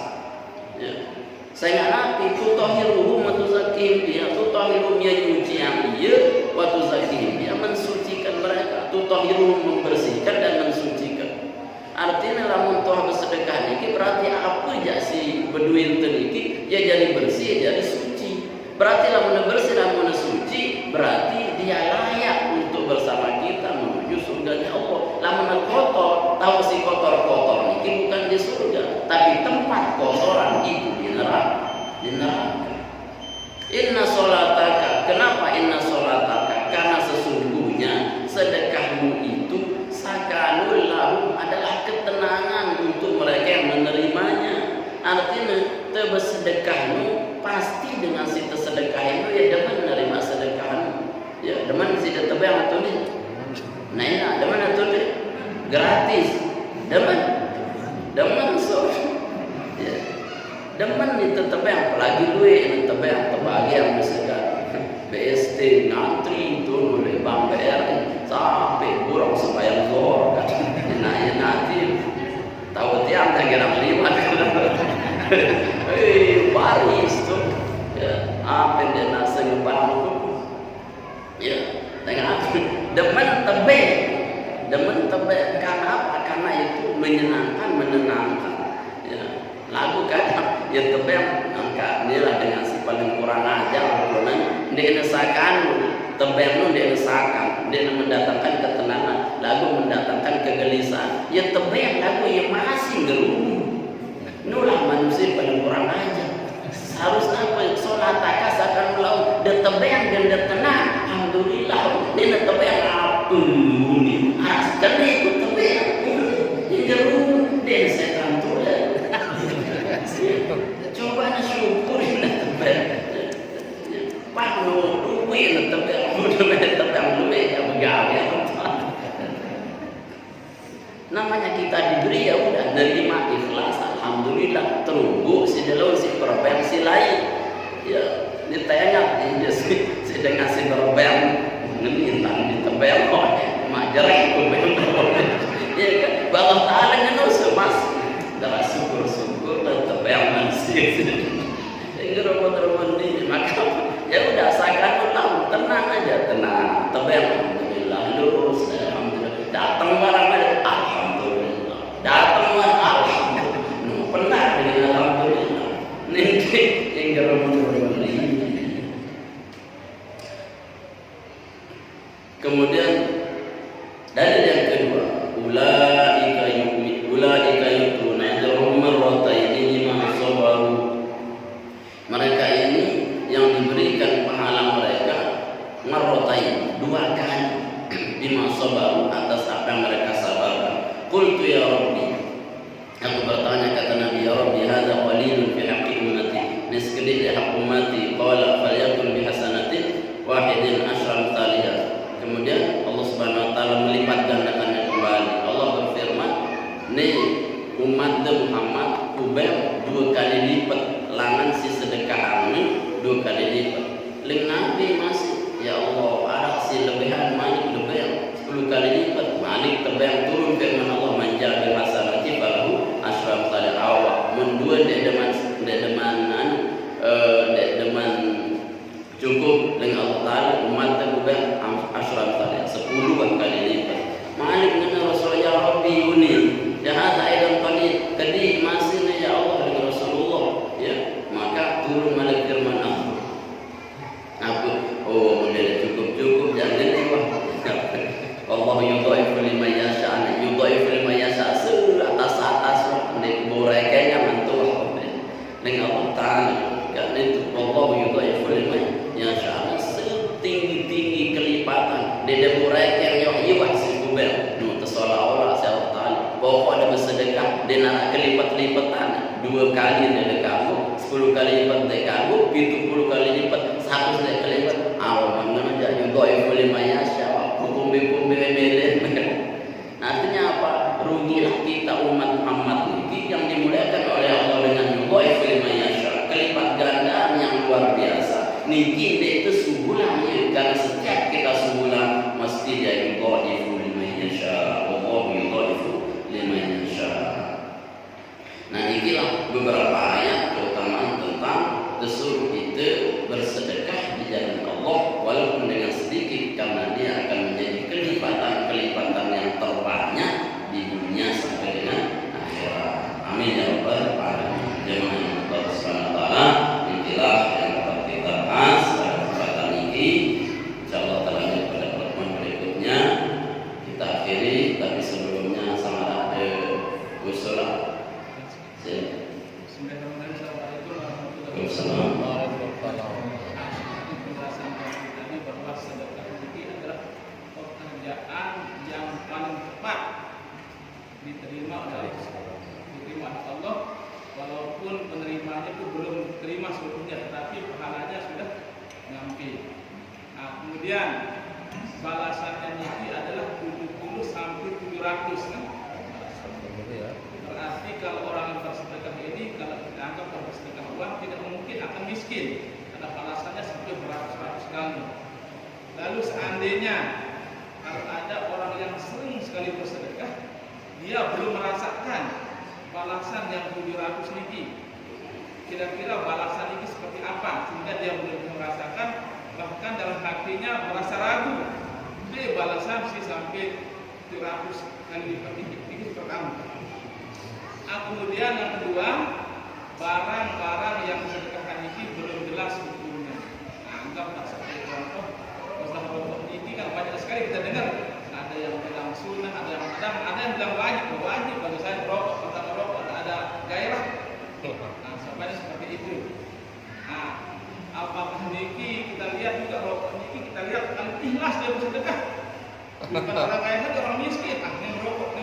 Ya. Sangat Nabi tutahhiruhum wa tuzakkihim biha, tutahhiruhum ya nyuci yang iya, wa tuzakkihim ya mensucikan mereka. Tutahhiruhum membersihkan dan mensucikan. Artinya lamun toh bersedekah niki berarti apa aja si beduin niki ya jadi bersih ya jadi suci. Berarti lamun bersih lamun suci berarti dia layak untuk bersama kita menuju surganya Allah. Lamun kotor, tahu si kotor niki bukan di surga, tapi tempat kotoran itu di neraka. Inna sholataka, kenapa inna sholataka? Karena sesungguhnya sedekahmu itu sakanul lahum, adalah ketenangan untuk mereka yang menerimanya. Artinya bersedekahmu pasti dengan si sedekah itu ya demen menerima sedekahmu. Ya demen si tebang atau ni. Nah ini demen atau ni gratis. Demen so. Ya. Demen itu tebang apalagi duit tebang terbagi yang misalkan BST ngantri itu oleh Bank BRI sampai kurang sembahyang zuhur kan. Nanti tahu tiang tak kira lima baris tu ya, apa yang dia nak sengepan tu ya, dengan apa demen tebek karena apa? Karena itu menenangkan ya. Lagu kan ya tebek angka inilah dengan si paling kurang ajar dia nesakan tebek nu dia nesakan, dia mendatangkan ketenangan, lagu mendatangkan kegelisahan. Ya tebek lagu yang masih gerung nulah manusia paling kurang aja. Harusnya apa? Sholat akasakan ulau detebeng dan detenang. Alhamdulillah. Dia detebeng apa ni? Asal ikut tebeng. Ingeru dia setan tu lah. Coba nak syukur detebeng. Panu duit detebeng, detebeng duit yang begawe. Namanya kita diberi ya udah nerima ikhlas, alhamdulillah. Terunggu si dalam si perbensi lain ya ditanya dia si dengan si perben ngintan di tebel kok majar perben ya kan Allah Taala ngenos mas darah syukur dan tebel masih ini robot ini maka ya udah sakan tahu tenang aja tenang tebel alhamdulillah lurus alhamdulillah datang barang alhamdulillah datang alhamdulillah pernah dengan alhamdulillah nanti yang gerombolan ini. Kemudian dalil yang kedua ulaika yu'minuna ajrahum marrataini lima sabaru. Mereka ini yang diberikan pahala mereka marratain, dua kali bima sabaru, atas apa yang mereka sabarkan. Qultu ya Rabbi, aku bertanya kata Nabi, ya Rabbi hadza qalilun fi haqqi ummati, niskedit hak ummati, qala falyakun bi hasanatin wahidin Allah yudhaifu liman yasha, yudhaifu liman yasha atas nek borekenya mantul dengan Allah Ta'ala. Karena itu Allah yudhaifu liman yasha, setinggi-tinggi kelipatan dia boreken yang iwak sikubel nu tersolah-olah Allah Ta'ala. Pokoknya bersedekah dia nak kelipat-lipatan 2 kali dari kamu, 10 kali lipat dari kamu, 70 kali lipat, 100 kali lipat. Awal mana aja yudhaifu liman yasha, kumbi-kumbi melen. Artinya apa? Rugilah kita umat Muhammad ini yang dimuliakan oleh Allah dengan yudhaifu liman yasha, kelipat gandaan yang luar biasa. Niki itu sebulan ya, karena setiap kita sebulan mesti dia yudhaifu liman yasha, Allah yudhaifu liman yasha. Nah, inilah beberapa ayat keutamaan tentang disuruh itu bersedekah di jalan Allah walaupun dengan sedikit, karena dia akan menjadi kelipatan-kelipatan yang terbanyak di dunia sampai dengan akhirat. Amin ya rabbal alamin. Jemaah Allah Subhanahu wa taala, inilah yang dapat kita bahas pada kesempatan ini. Insyaallah terlanjut pada pertemuan berikutnya. Kita akhiri, tapi sebelumnya sama ada usul. Assalamualaikum Penjelasan tadi bahwa sedekah ini adalah pekerjaan yang paling tepat diterima oleh Allah, walaupun penerimanya itu belum terima seluruhnya, tetapi pahalanya sudah nyampe. Nah, kemudian balasannya ini adalah 70 sampai 700 kan? Berarti kalau orang yang bersedekah ini, kalau kita anggap bersedekah uang, tidak mungkin akan miskin, karena balasannya sampai beratus-ratus kali. Lalu seandainya kalau ada orang yang sering sekali bersedekah, dia belum merasakan balasan yang 700 niki, kira-kira balasan ini seperti apa, sehingga dia belum merasakan, bahkan dalam hatinya merasa ragu, balasan sih sampai 700 kali lipat ini pertama. Kemudian yang kedua, barang-barang yang sedekahkan ini belum jelas hukumnya. Anggaplah seperti contoh, masalah rokok ini kan banyak sekali kita dengar. Ada yang bilang sunnah, ada yang bilang wajib bagi saya rokok, pertama rokok ada gairah. Nah, sampai seperti itu. Nah, apakah niki kita lihat juga rokok niki kita lihat kalau ikhlas dia bersedekah. Bukan orang kaya saja, orang miskin, yang rokok,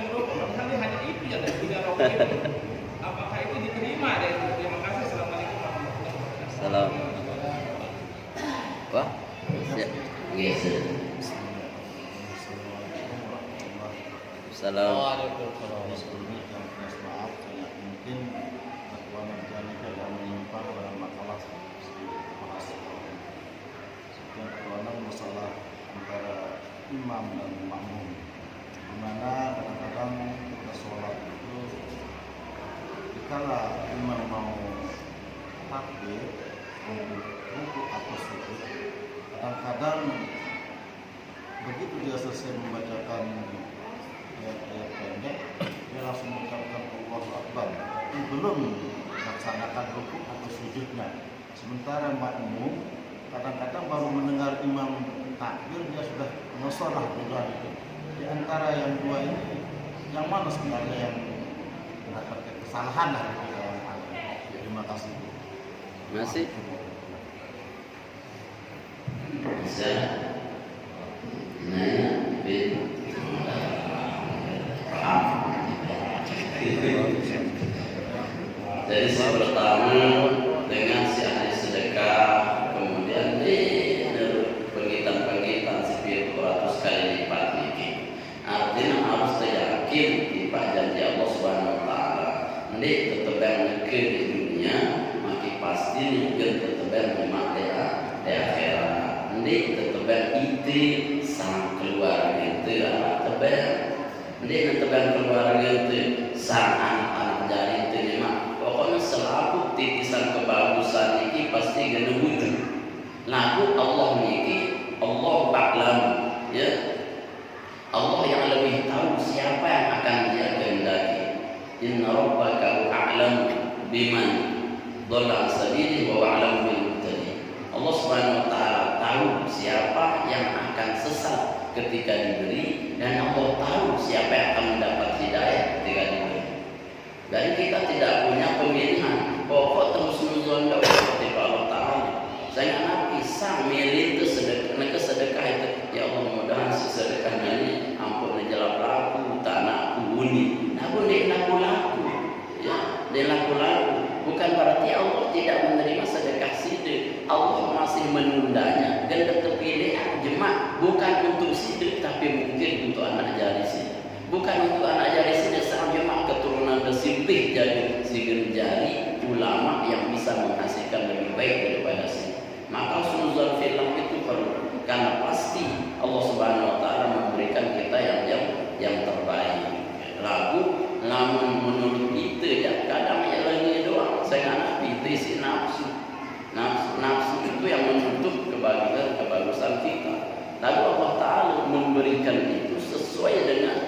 padahal hanya itu ya, dan tidak rokok itu. Apakah itu diterima? Terima kasih. Assalamualaikum warahmatullahi wabarakatuh. Salam. Wah, ya. Yes. Salam. Sebelumnya saya minta maaf, saya mungkin ketua Marjani tidak menyimpang dalam masalah masalah antara imam dan makmum, di mana kadang-kadang kita sholat itu dikala imam mau takbir untuk rukuk atau sujud, kadang-kadang begitu dia selesai membacakan ayat-ayat pendek, dia langsung mengucapkan Allahu Akbar, tapi belum melaksanakan rukuk atau sujudnya. Sementara makmum kadang-kadang baru mendengar imam takbir dia sudah musalah juga itu. Di antara yang dua ini, yang mana sebenarnya yang mendapatkan kesalahan dari dalam hal ini? Terima kasih. Masih bisa nanya jadi saya pertama dengan si ahli sedekah, kemudian penghitam-penghitam seperti 200 kali lipat ini. Artinya harus yakin di janji Allah Subhanahu wa taala. Nanti tetap yang negeri di dunia, maki pasti juga tetap yang memang di akhirat. Nanti tetap yang itu sang keluarga itu tetap nanti tetap yang keluarga itu sang anak-anak dari itu memang. Pokoknya selaku titisan kebagusan ini pasti gak wujud. Lalu Allah ini Allah Ba'lam, ya, Allah yang lebih tahu siapa yang akan dia kehendaki. Inna rabbaka a'lam biman dhalla sabili wa a'lam bil muhtadin. Allah Subhanahu wa taala tahu siapa yang akan sesat ketika diberi, dan Allah tahu siapa yang akan mendapat hidayah ketika diberi. Dan kita tidak punya pemilihan. Pokok terus nuzul seperti Allah Ta'ala. Saya anak pisang milih itu sedekah itu. Ya Allah, mudah-mudahan sedekahnya ini ampun jelap laku, tanahku uni. Namun dia laku-laku. Ya, dia laku-laku. Bukan berarti Allah tidak menerima sedekah sidik. Allah masih menundanya. Dan terpilih jemaah bukan untuk sidik, tapi mungkin untuk anak jari sidik. Bukan untuk anak jari sidik, sang jemaah keturunan bersimpih jadi sigen jari ulama yang bisa menghasilkan lebih baik daripada sidik. Maka sunuzul film itu perlu, karena pasti Allah Subhanahu Wa Taala memberikan kita yang terbaik. Lagu namun menurut kita ya kadang ya lagi doang. Saya anak itu isi nafsu itu yang menutup kebagusan kita. Lalu Allah Ta'ala memberikan itu sesuai dengan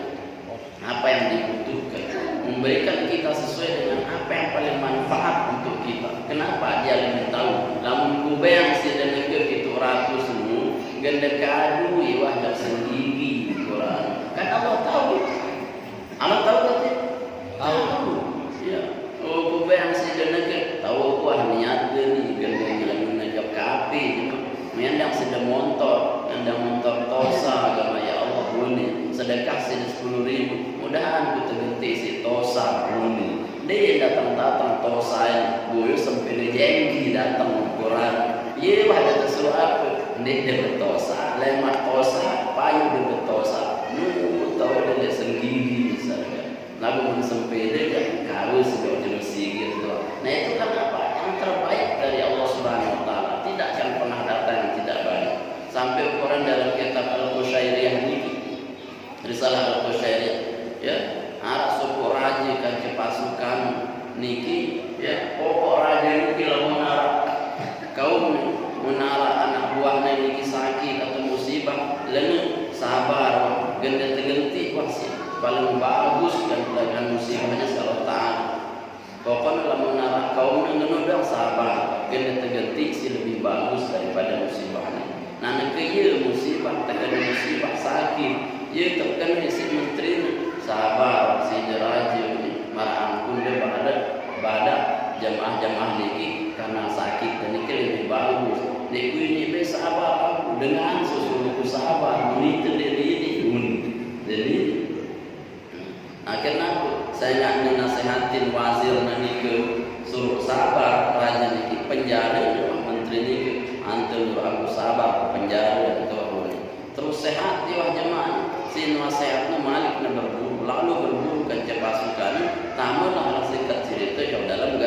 apa yang dibutuhkan, memberikan kita sesuai dengan apa yang paling manfaat untuk kita. Kenapa dia lebih tahu? Lamun kubeng si dan itu ratus semua ganda kadu iwah dak sendiri Quran. Kan Allah tahu. Allah tahu tadi. Tahu. Ya. Oh kubeng si dan tahu kuah niat ni ganda yang menajak kapi. Mendang sedang motor tosa agama ya Allah bunyi sedekah sini 10.000 mudahan ku tergenti si tosa bunyi dia datang tosa yang gue sampai jengki datang Quran iya ada sesuatu apa dia bertosa lemat tosa payu dia bertosa nu tahu dia sendiri misalnya lalu sampai dia kau sudah jenis gitu. Nah itu kan apa yang terbaik dari Allah Subhanahu Wa Taala, tidak akan pernah datang yang tidak baik. Sampai ukuran dalam kitab Al-Qusyairiyah ini, risalah Al-Qusyairiyah, ya, arah suku raja kan ke pasukan niki, ya, pokok raja niki lamun kaum menara anak buahnya niki sakit atau musibah, lalu sabar, genti pasti paling bagus dan dengan musibahnya kalau taat. Pokoknya lamun menara kaum menudang sabar, genti si lebih bagus daripada musibahnya. Nah, nekeye musibah, terkena musibah sakit, ia terkena si menteri sabar, si raja ini marah ampun dia pada jamaah niki karena sakit dan niki lebih bagus. Niku ini be sabar dengan susuruku sabar, ini jadi akhirnya saya nak nasihatin wazir nani ke suruh sabar raja niki penjara menteri niki antum aku sabar ke penjara itu aku terus sehat di jemaah si nasihatnya Malik na berburu lalu berburu ke pasukan tamulah singkat cerita yang dalam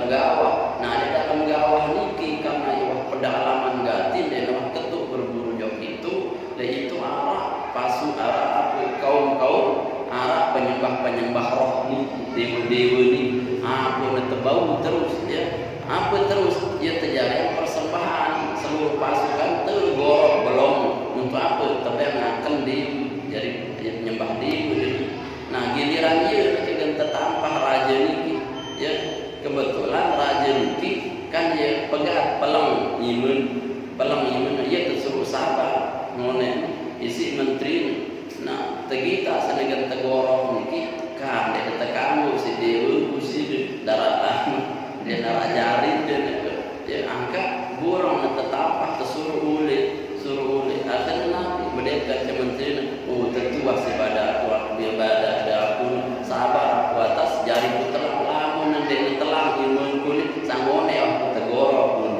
gawah. Nah di dalam gawah niki karena iwah pedalaman gatin dan iwah ketuk berburu jok itu dan itu arah kaum arah penyembah roh ni dewa ni apa tebau terus ya apa terus ia terjadi persembahan seluruh pasukan tergorok belum untuk apa tapi akan jadi penyembah dewa. Nah giliran ia dengan tetampah raja niki ya kebetulan raja niki kan dia pegat pelang imun ia tersuruh sabar ngone isi menteri. Nah, tegita senegan tegorok niki kan dia tekamu si dewa si darah dia darah jari dia angkat burung tetapah tersuruh ule akhirnya nanti mendekat ke menteri tertua si pada dia pada ada aku sabar aku atas jari ku telang lamun nanti telang imun kulit sanggone aku tegorok pun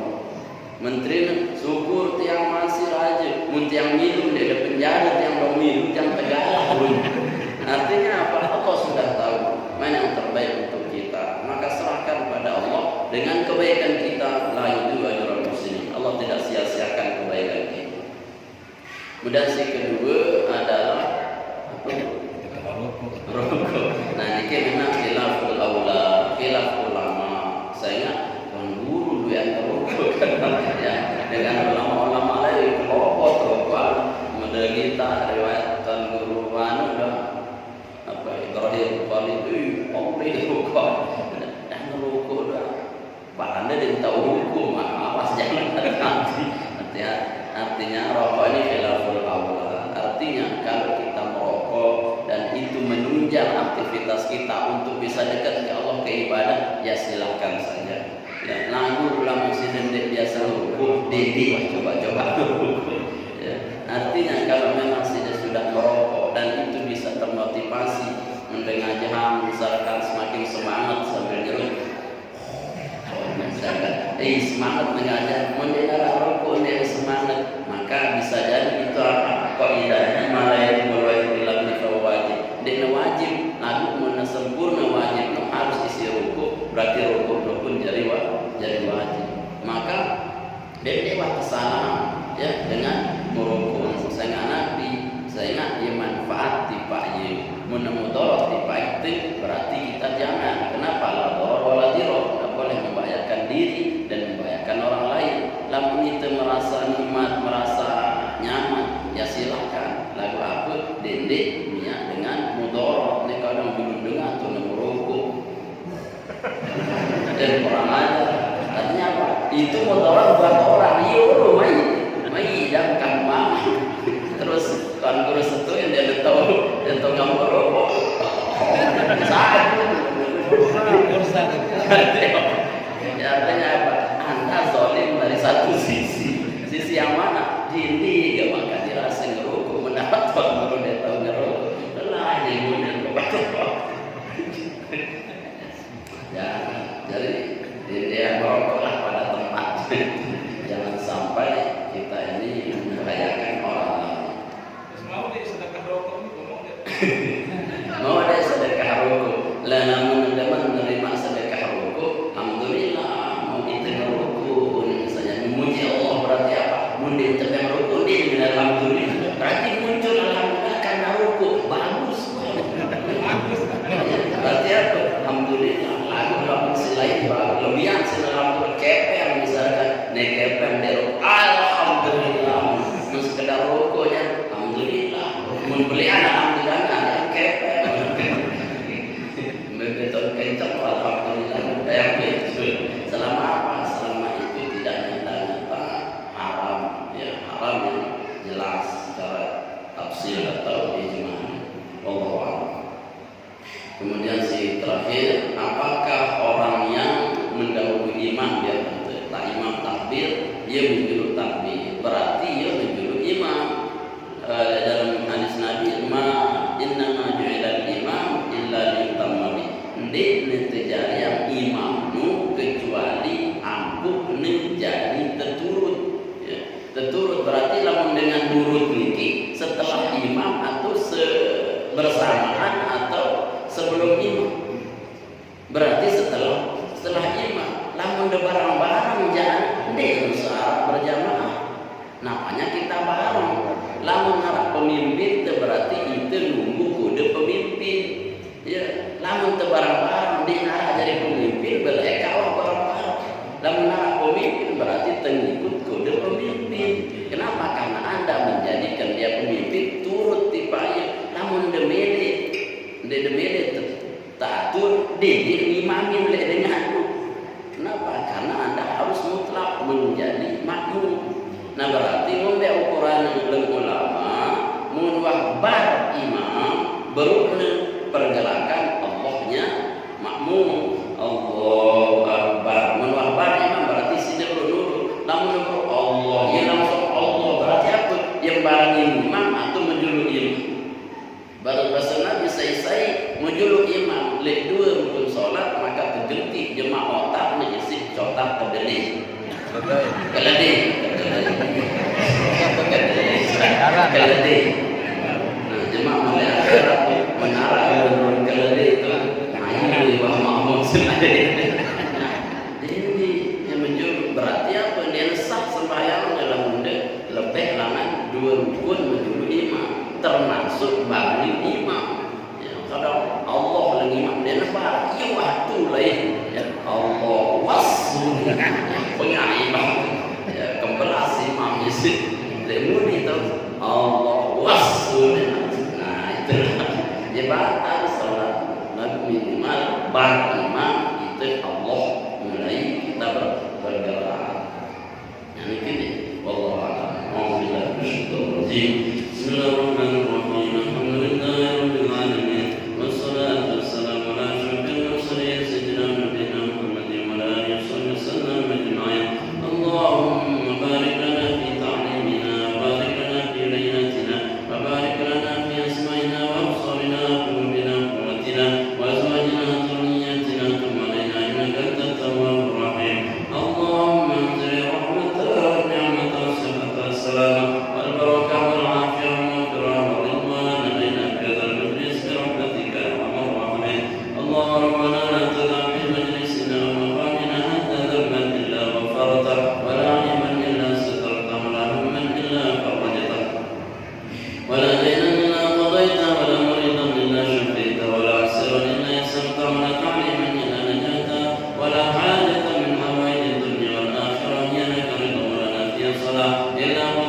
menteri syukur tiang masih raja mun tiang minum dia ada penjara tiang dong minum tiang tegalah pun artinya apa Allah sudah tahu mana yang terbaik untuk kita maka serahkan pada Allah dengan kebaikan kita la itu ajrul muslimin. Allah tidak sia-siakan kebaikan kita. Kemudian si kedua adalah rokok. Nah ini memang khilaful aula khilaf ulama saya ingat guru yang rokok ya dengan ulama-ulama lain rokok model kita riwayatkan guru anu dah apa Ibrahim Khalid rokok dan rokok dah bahkan dia tahu hukum awas jangan nanti artinya rokok ini khilaful aula menunjang aktivitas kita untuk bisa dekat ke Allah, ke ibadah, ya silahkan saja. Ya, lagu lamun si dendek biasa rukuk, dede coba-coba rukuk. Ya, artinya kalau memang sudah merokok dan itu bisa termotivasi mendengar jaham, misalkan semakin semangat sambil nyeruk. Misalkan, semangat mengajar, mendengar rokok dia semangat, maka bisa jadi itu apa? Kaidahnya malaikat mulai bilang di wajib. Dia wajib, lalu mana sempurna wajib, harus isi rukuk, berarti rukuk pun jadi wajib. Maka dia kesalahan ya dengan merukuk. Saya Nabi, saya dia manfaat tipa ye, mudah-mudahan tipa itu berarti kita jangan. Kenapa? La dharar wala dirar. Tidak boleh membahayakan diri dan membahayakan orang lain. Lamun kita merasa nikmat, merasa nyaman, ya silakan. Lagu apa? Dendek niat dengan mudarat. Ini kadang belum dengar tu nak merokok. Dan orang aja. Artinya apa? Itu mudarat buat orang. Iyo, mai jangan mah. Terus kan guru itu yang dia tahu nggak merokok. Saat ya artinya apa? Anda zalim dari satu sisi. Sisi yang mana? Dini gak makan dirasa ngerokok, mendapat guru dia tahu ngerokok. Lelah dia ngerokok. Ya, jadi dia merokoklah pada tempat. Jangan sampai kita ini membahayakan orang lain. Mau dia sedekah rokok ini ngomong dia. Mau ada sedekah rokok. Lah namun menerima sedekah rokok, alhamdulillah. Mau kita ngerokok, misalnya memuji Allah berarti apa? Mundin tebang rokok dia alhamdulillah. Berarti muncul alhamdulillah karena rokok bagus. Berarti apa? Alhamdulillah. Lagu lagu selain lebihan selalu kepen misalkan kepen derok. Alhamdulillah. Sekedar rokoknya alhamdulillah. Membeli alhamdulillah ada kepen. Betul kencang alhamdulillah. Yang betul. Selama apa? Selama itu tidak nyata haram, ya haram yang jelas secara tafsir atau ijma. Wallahu a'lam. Kemudian si terakhir, apakah orang yang mendahului imam dia tak imam takbir, dia menjuluk takbir, berarti dia menjuluk imam. Dalam hadis Nabi, innama ju'ilal imam illa liyutamma bih. Ndek netejari yang imamnu kecuali ampuh menjadi terturut. Ya, terturut berarti lamun dengan nurut niki setelah imam atau bersamaan atau sebelum imam. Berarti setelah imam. Lamun de barang-barang jangan ndek usaha berjamaah. Namanya kita bareng. Lamun ngarap pemimpin itu berarti itu nunggu kode pemimpin. Ya, lamun teu barang-barang di ngarap jadi pemimpin boleh kalah barang-barang. Lamun ngarap pemimpin berarti tengikut kode pemimpin. Kenapa? Karena Anda menjadikan dia pemimpin turut tipaya. Lamun demede tatur dia imamin le denganmu. Kenapa? Karena Anda harus mutlak menjadi makmum. Nah berarti mun ukuran ulama mun wahbar imam berukna pergerakan Allahnya makmum. Allahu akbar. Mun wahbar imam berarti sida dulu. Lamun Allah ya langsung Allah berarti apa? Yang barang imam atau menjuluk imam. Baru bahasa Nabi saya menjuluk imam lek dua rukun salat maka terjenti jemaah otak mengisi cotak kedeli. Keladi. Nah, jemaah mulai akhirat menara menurun keladi itu ayu di bawah makmum sendiri. Jadi ini yang menjuluk berarti apa? Dia sah sembahyang dalam benda lebih langan dua rukun menjuluk imam termasuk bagi imam. Ya, kalau Allah lagi imam dia nampak iya waktu lain. Ya Allah wasul punya imam. Ya kebelas imam isi lemuni itu Allah wasul. Nah itu jabatan salat minimal bagi imam itu Allah mulai kita bergerak. Yang ini wallahu a'lam. Alhamdulillah Bismillahirrahmanirrahim. Bismillahirrahmanirrahim. Alhamdulillahirabbil alamin. أصلح لنا